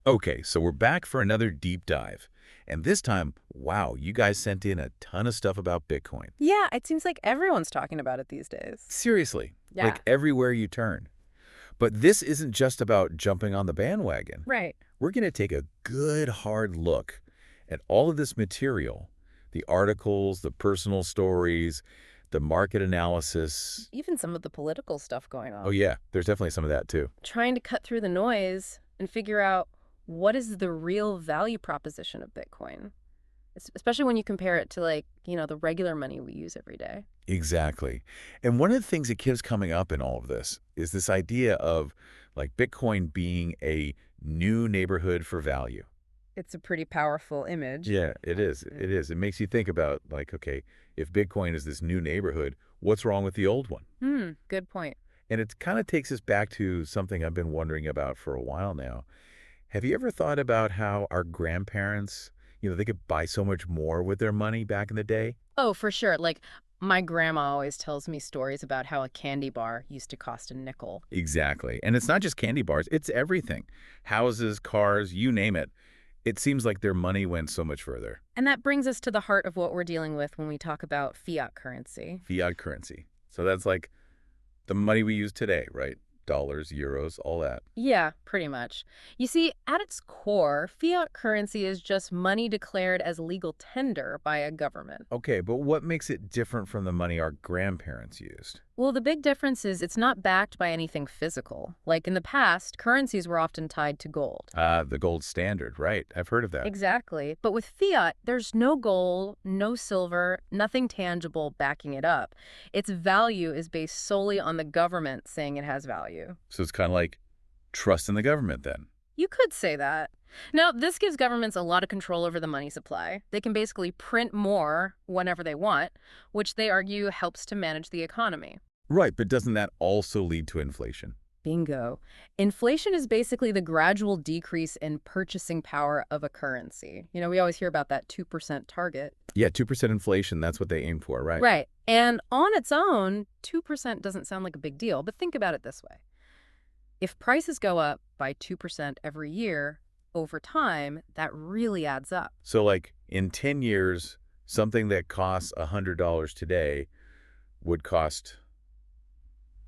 Okay, so we're back for another deep dive. And this time, wow, you guys sent in a ton of stuff about Bitcoin. Yeah, it seems like everyone's talking about it these days. Seriously, Yeah. like everywhere you turn. But this isn't just about jumping on the bandwagon. Right. We're going to take a good hard look at all of this material, the articles, the personal stories, the market analysis. Even some of the political stuff going Oh on. yeah, there's definitely some of that too. Trying to cut through the noise and figure out what is the real value proposition of Bitcoin, especially when you compare it to the regular money we use every day. Exactly. And one of the things that keeps coming up in all of this is this idea of like Bitcoin being a new neighborhood for value. It's a pretty powerful image. Yeah, it is. It is. It makes you think about like, okay, if Bitcoin is this new neighborhood, what's wrong with the old one? Good point. And it kind of takes us back to something I've been wondering about for a while now. Have you ever thought about how our grandparents, they could buy so much more with their money back in the day? Oh, for sure. Like, my grandma always tells me stories about how a candy bar used to cost a nickel. Exactly. And it's not just candy bars, it's everything. Houses, cars, you name it. It seems like their money went so much further. And that brings us to the heart of what we're dealing with when we talk about fiat currency. Fiat currency. So that's like the money we use today, right? Dollars, euros, all that. Yeah, pretty much. You see, at its core, fiat currency is just money declared as legal tender by a government. Okay, but what makes it different from the money our grandparents used? Well, the big difference is it's not backed by anything physical. Like in the past, currencies were often tied to gold. The gold standard, right? I've heard of that. Exactly. But with fiat, there's no gold, no silver, nothing tangible backing it up. Its value is based solely on the government saying it has value. So it's kind of like trust in the government then. You could say that. Now, this gives governments a lot of control over the money supply. They can basically print more whenever they want, which they argue helps to manage the economy. Right, but doesn't that also lead to inflation? Bingo. Inflation is basically the gradual decrease in purchasing power of a currency. We always hear about that 2% target. Yeah, 2% inflation, that's what they aim for, right? Right. And on its own, 2% doesn't sound like a big deal, but think about it this way. If prices go up by 2% every year, over time, that really adds up. So like in 10 years, something that costs $100 today would cost,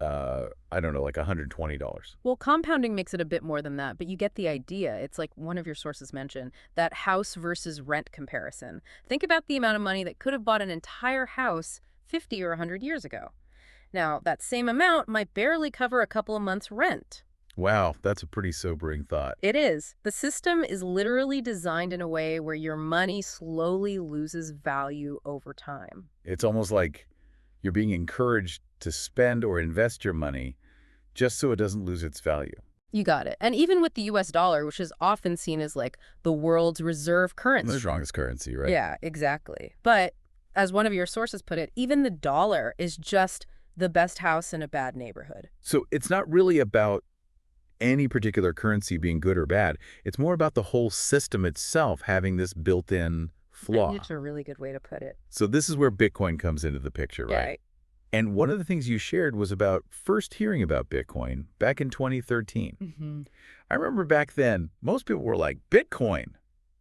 I don't know, like $120. Well, compounding makes it a bit more than that, but you get the idea. It's like one of your sources mentioned, that house versus rent comparison. Think about the amount of money that could have bought an entire house 50 or 100 years ago. Now, that same amount might barely cover a couple of months' rent. Wow, that's a pretty sobering thought. It is. The system is literally designed in a way where your money slowly loses value over time. It's almost like you're being encouraged to spend or invest your money just so it doesn't lose its value. You got it. And even with the US dollar, which is often seen as like the world's reserve currency. The strongest currency, right? Yeah, exactly. But as one of your sources put it, even the dollar is just the best house in a bad neighborhood. So it's not really about any particular currency being good or bad. It's more about the whole system itself having this built-in flaw. It's a really good way to put it. So this is where Bitcoin comes into the picture, right? Right. And one of the things you shared was about first hearing about Bitcoin back in 2013. I remember back then, most people were like, Bitcoin?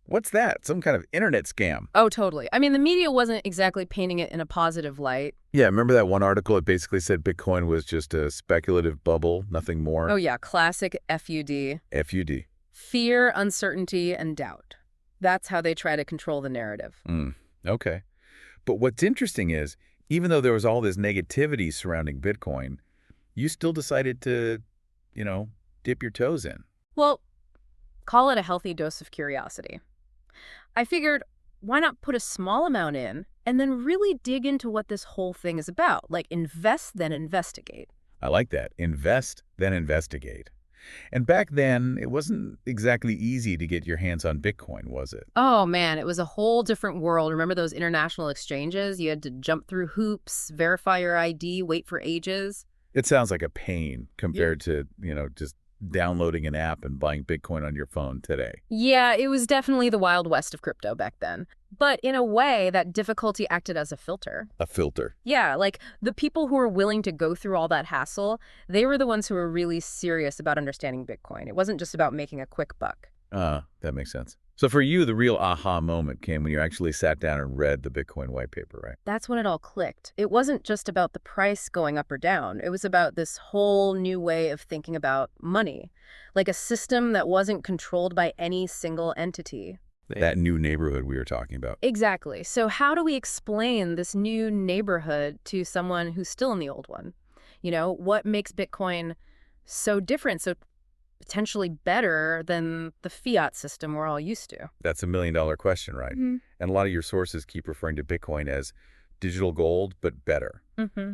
What's that? Some kind of internet scam. Oh, totally. I mean, the media wasn't exactly painting it in a positive light. Yeah, remember that one article? It basically said Bitcoin was just a speculative bubble, nothing more. Oh, yeah. Classic FUD. FUD. Fear, uncertainty, and doubt. That's how they try to control the narrative. Okay. But what's interesting is, even though there was all this negativity surrounding Bitcoin, you still decided to, dip your toes in. Well, call it a healthy dose of curiosity. I figured, why not put a small amount in and then really dig into what this whole thing is about? Like invest, then investigate. I like that. Invest, then investigate. And back then, it wasn't exactly easy to get your hands on Bitcoin, was it? Oh, man, it was a whole different world. Remember those international exchanges? You had to jump through hoops, verify your ID, wait for ages. It sounds like a pain compared to, just downloading an app and buying Bitcoin on your phone today. Yeah, it was definitely the Wild West of crypto back then. But in a way, that difficulty acted as a filter. A filter. Yeah, like the people who were willing to go through all that hassle, they were the ones who were really serious about understanding Bitcoin. It wasn't just about making a quick buck. That makes sense. So for you, the real aha moment came when you actually sat down and read the Bitcoin white paper, right? That's when it all clicked. It wasn't just about the price going up or down. It was about this whole new way of thinking about money, like a system that wasn't controlled by any single entity. That new neighborhood we were talking about. Exactly. So how do we explain this new neighborhood to someone who's still in the old one? What makes Bitcoin so different, so potentially better than the fiat system we're all used to? That's $1 million question, right? And a lot of your sources keep referring to Bitcoin as digital gold, but better.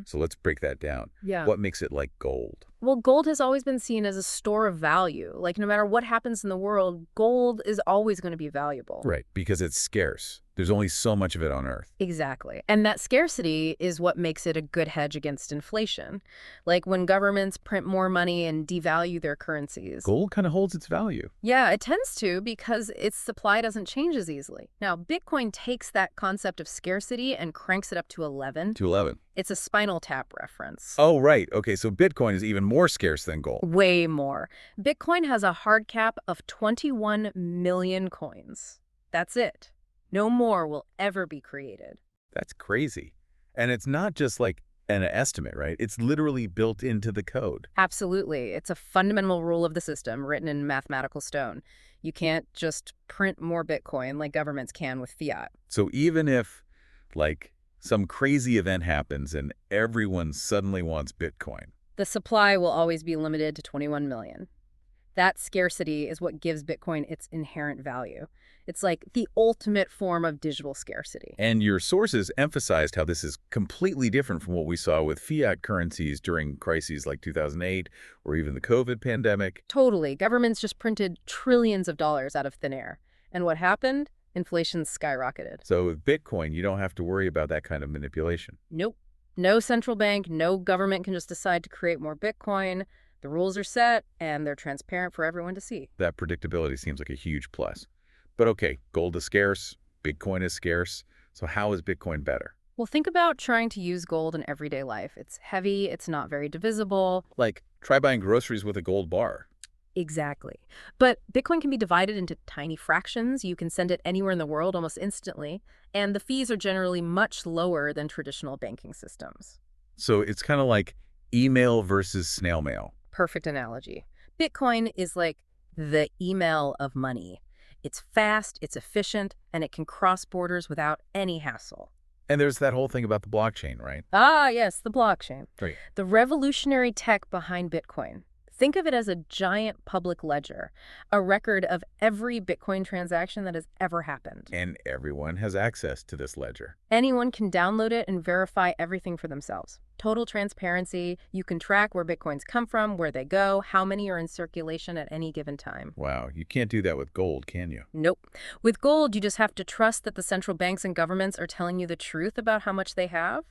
So let's break that down. Yeah. What makes it like gold? Well, gold has always been seen as a store of value. Like, no matter what happens in the world, gold is always going to be valuable. Right, because it's scarce. There's only so much of it on Earth. Exactly. And that scarcity is what makes it a good hedge against inflation. Like when governments print more money and devalue their currencies. Gold kind of holds its value. Yeah, it tends to because its supply doesn't change as easily. Now, Bitcoin takes that concept of scarcity and cranks it up to 11. To 11. It's a Spinal Tap reference. Oh, right. Okay, so Bitcoin is even more scarce than gold. Way more. Bitcoin has a hard cap of 21 million coins. That's it. No more will ever be created. That's crazy. And it's not just like an estimate, right? It's literally built into the code. Absolutely. It's a fundamental rule of the system written in mathematical stone. You can't just print more Bitcoin like governments can with fiat. So even if, like, some crazy event happens and everyone suddenly wants Bitcoin, the supply will always be limited to 21 million. That scarcity is what gives Bitcoin its inherent value. It's like the ultimate form of digital scarcity. And your sources emphasized how this is completely different from what we saw with fiat currencies during crises like 2008 or even the COVID pandemic. Totally. Governments just printed trillions of dollars out of thin air. And what happened? Inflation skyrocketed. So with Bitcoin, you don't have to worry about that kind of manipulation. Nope. No central bank, no government can just decide to create more Bitcoin. The rules are set, and they're transparent for everyone to see. That predictability seems like a huge plus. But okay, gold is scarce, Bitcoin is scarce, so how is Bitcoin better? Well, think about trying to use gold in everyday life. It's heavy, it's not very divisible. Like, try buying groceries with a gold bar. Exactly. But Bitcoin can be divided into tiny fractions. You can send it anywhere in the world almost instantly, and the fees are generally much lower than traditional banking systems. So it's kind of like email versus snail mail. Perfect analogy. Bitcoin is like the email of money. It's fast, it's efficient, and it can cross borders without any hassle. And there's that whole thing about the blockchain, right? Ah, yes, the blockchain. Right. The revolutionary tech behind Bitcoin. Think of it as a giant public ledger, a record of every Bitcoin transaction that has ever happened. And everyone has access to this ledger. Anyone can download it and verify everything for themselves. Total transparency. You can track where Bitcoins come from, where they go, how many are in circulation at any given time. Wow, you can't do that with gold, can you? Nope. With gold, you just have to trust that the central banks and governments are telling you the truth about how much they have.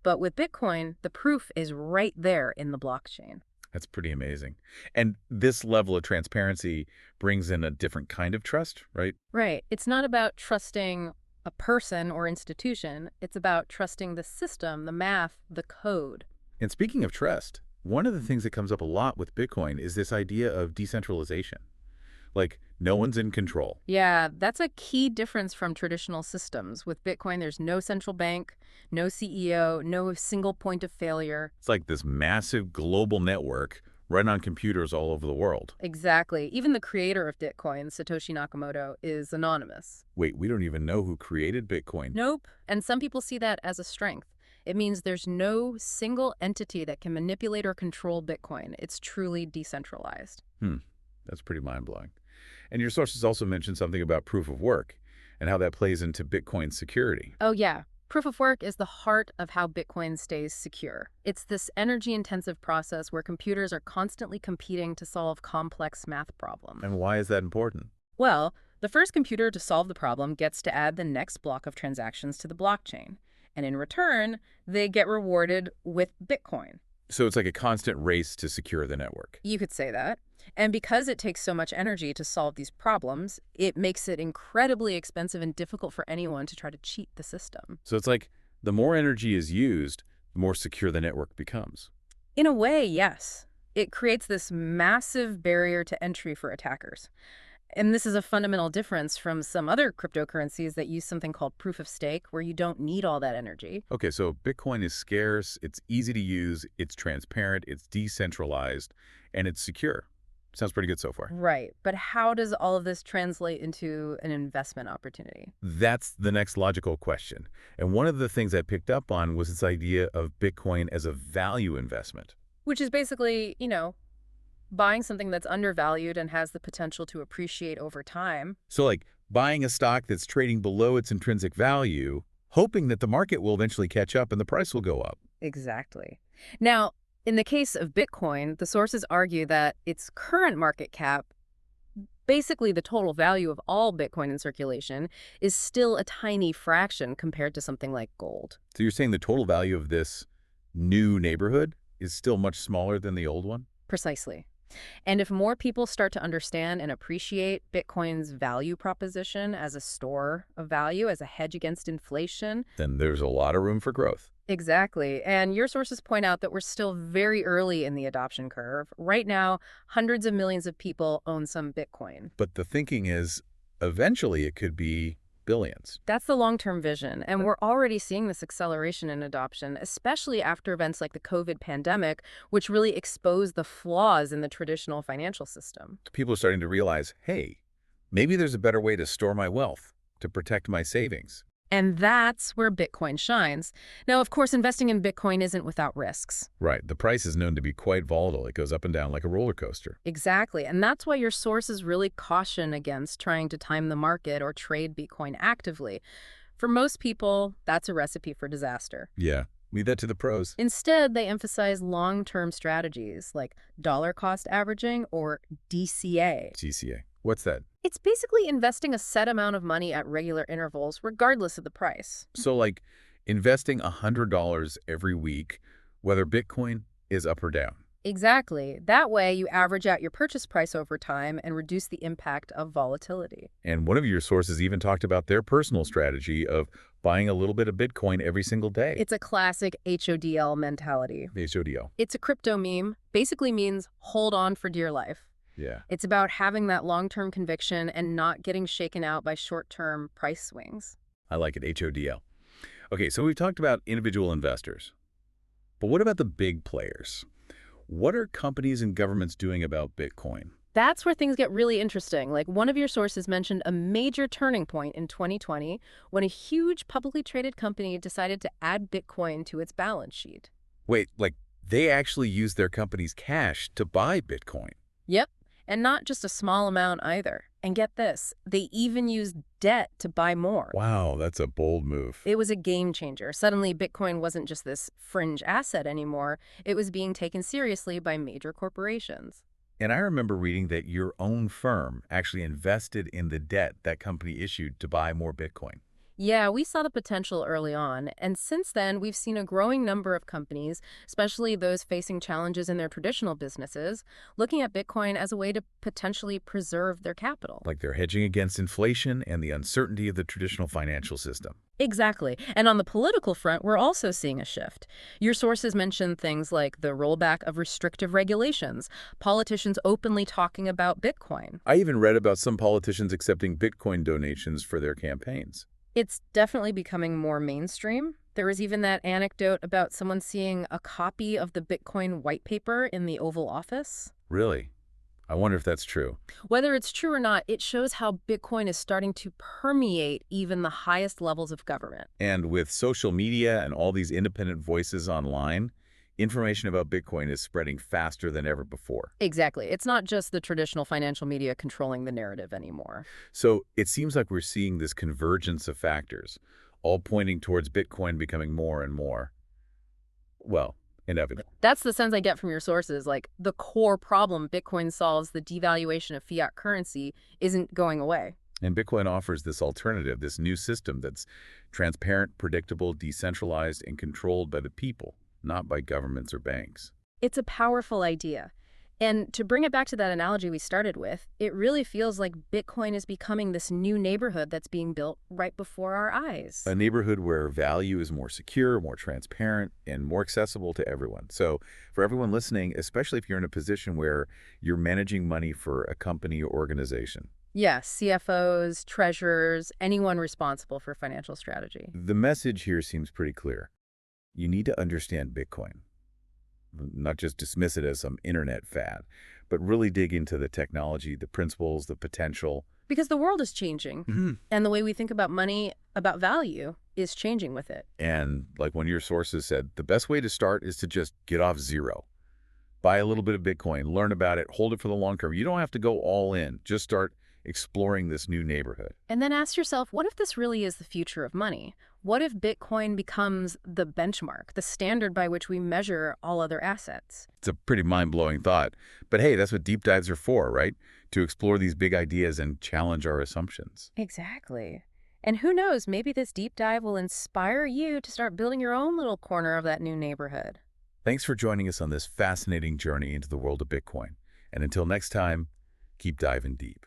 But with Bitcoin, the proof is right there in the blockchain. That's pretty amazing. And this level of transparency brings in a different kind of trust, right? Right. It's not about trusting a person or institution. It's about trusting the system, the math, the code. And speaking of trust, one of the things that comes up a lot with Bitcoin is this idea of decentralization. Like, no one's in control. Yeah, that's a key difference from traditional systems. With Bitcoin, there's no central bank, no CEO, no single point of failure. It's like this massive global network run on computers all over the world. Exactly. Even the creator of Bitcoin, Satoshi Nakamoto, is anonymous. Wait, we don't even know who created Bitcoin. Nope. And some people see that as a strength. It means there's no single entity that can manipulate or control Bitcoin. It's truly decentralized. That's pretty mind-blowing. And your sources also mentioned something about proof of work and how that plays into Bitcoin's security. Oh, yeah. Proof of work is the heart of how Bitcoin stays secure. It's this energy-intensive process where computers are constantly competing to solve complex math problems. And why is that important? Well, the first computer to solve the problem gets to add the next block of transactions to the blockchain. And in return, they get rewarded with Bitcoin. So it's like a constant race to secure the network. You could say that. And because it takes so much energy to solve these problems, it makes it incredibly expensive and difficult for anyone to try to cheat the system. So it's like the more energy is used, the more secure the network becomes. In a way, yes. It creates this massive barrier to entry for attackers. And this is a fundamental difference from some other cryptocurrencies that use something called proof of stake, where you don't need all that energy. Okay, so Bitcoin is scarce, it's easy to use, it's transparent, it's decentralized, and it's secure. Sounds pretty good so far. Right. But how does all of this translate into an investment opportunity? That's the next logical question. And one of the things I picked up on was this idea of Bitcoin as a value investment. Which is basically, buying something that's undervalued and has the potential to appreciate over time. So like buying a stock that's trading below its intrinsic value, hoping that the market will eventually catch up and the price will go up. Exactly. Now, in the case of Bitcoin, the sources argue that its current market cap, basically the total value of all Bitcoin in circulation, is still a tiny fraction compared to something like gold. So you're saying the total value of this new neighborhood is still much smaller than the old one? Precisely. And if more people start to understand and appreciate Bitcoin's value proposition as a store of value, as a hedge against inflation. Then there's a lot of room for growth. Exactly. And your sources point out that we're still very early in the adoption curve. Right now, hundreds of millions of people own some Bitcoin. But the thinking is eventually it could be billions. That's the long-term vision, and we're already seeing this acceleration in adoption, especially after events like the COVID pandemic, which really exposed the flaws in the traditional financial system. People are starting to realize, hey, maybe there's a better way to store my wealth, to protect my savings. And that's where Bitcoin shines. Now, of course, investing in Bitcoin isn't without risks. Right. The price is known to be quite volatile. It goes up and down like a roller coaster. Exactly. And that's why your sources really caution against trying to time the market or trade Bitcoin actively. For most people, that's a recipe for disaster. Yeah. Leave that to the pros. Instead, they emphasize long-term strategies like dollar cost averaging or DCA. DCA. What's that? It's basically investing a set amount of money at regular intervals, regardless of the price. So like investing $100 every week, whether Bitcoin is up or down. Exactly. That way, you average out your purchase price over time and reduce the impact of volatility. And one of your sources even talked about their personal strategy of buying a little bit of Bitcoin every single day. It's a classic HODL mentality. HODL. It's a crypto meme, basically means hold on for dear life. Yeah. It's about having that long-term conviction and not getting shaken out by short-term price swings. I like it, HODL. Okay, so we've talked about individual investors. But what about the big players? What are companies and governments doing about Bitcoin? That's where things get really interesting. Like one of your sources mentioned a major turning point in 2020 when a huge publicly traded company decided to add Bitcoin to its balance sheet. Wait, like they actually used their company's cash to buy Bitcoin? Yep. And not just a small amount either. And get this, they even used debt to buy more. Wow, that's a bold move. It was a game changer. Suddenly, Bitcoin wasn't just this fringe asset anymore. It was being taken seriously by major corporations. And I remember reading that your own firm actually invested in the debt that company issued to buy more Bitcoin. Yeah, we saw the potential early on, and since then, we've seen a growing number of companies, especially those facing challenges in their traditional businesses, looking at Bitcoin as a way to potentially preserve their capital. Like they're hedging against inflation and the uncertainty of the traditional financial system. Exactly. And on the political front, we're also seeing a shift. Your sources mention things like the rollback of restrictive regulations, politicians openly talking about Bitcoin. I even read about some politicians accepting Bitcoin donations for their campaigns. It's definitely becoming more mainstream. There was even that anecdote about someone seeing a copy of the Bitcoin white paper in the Oval Office. Really? I wonder if that's true. Whether it's true or not, it shows how Bitcoin is starting to permeate even the highest levels of government. And with social media and all these independent voices online, information about Bitcoin is spreading faster than ever before. Exactly. It's not just the traditional financial media controlling the narrative anymore. So it seems like we're seeing this convergence of factors, all pointing towards Bitcoin becoming more and more, well, inevitable. That's the sense I get from your sources. Like, the core problem Bitcoin solves, the devaluation of fiat currency, isn't going away. And Bitcoin offers this alternative, this new system that's transparent, predictable, decentralized, and controlled by the people, not by governments or banks. It's a powerful idea. And to bring it back to that analogy we started with, it really feels like Bitcoin is becoming this new neighborhood that's being built right before our eyes. A neighborhood where value is more secure, more transparent, and more accessible to everyone. So for everyone listening, especially if you're in a position where you're managing money for a company or organization, Yes, CFOs, treasurers, anyone responsible for financial strategy. The message here seems pretty clear. You need to understand Bitcoin, not just dismiss it as some internet fad, but really dig into the technology, the principles, the potential. Because the world is changing, Mhm. and the way we think about money, about value, is changing with it. And like one of your sources said, the best way to start is to just get off zero. Buy a little bit of Bitcoin, learn about it, hold it for the long term. You don't have to go all in. Just start exploring this new neighborhood. And then ask yourself, what if this really is the future of money? What if Bitcoin becomes the benchmark, the standard by which we measure all other assets? It's a pretty mind-blowing thought. But hey, that's what deep dives are for, right? To explore these big ideas and challenge our assumptions. Exactly. And who knows, maybe this deep dive will inspire you to start building your own little corner of that new neighborhood. Thanks for joining us on this fascinating journey into the world of Bitcoin. And until next time, keep diving deep.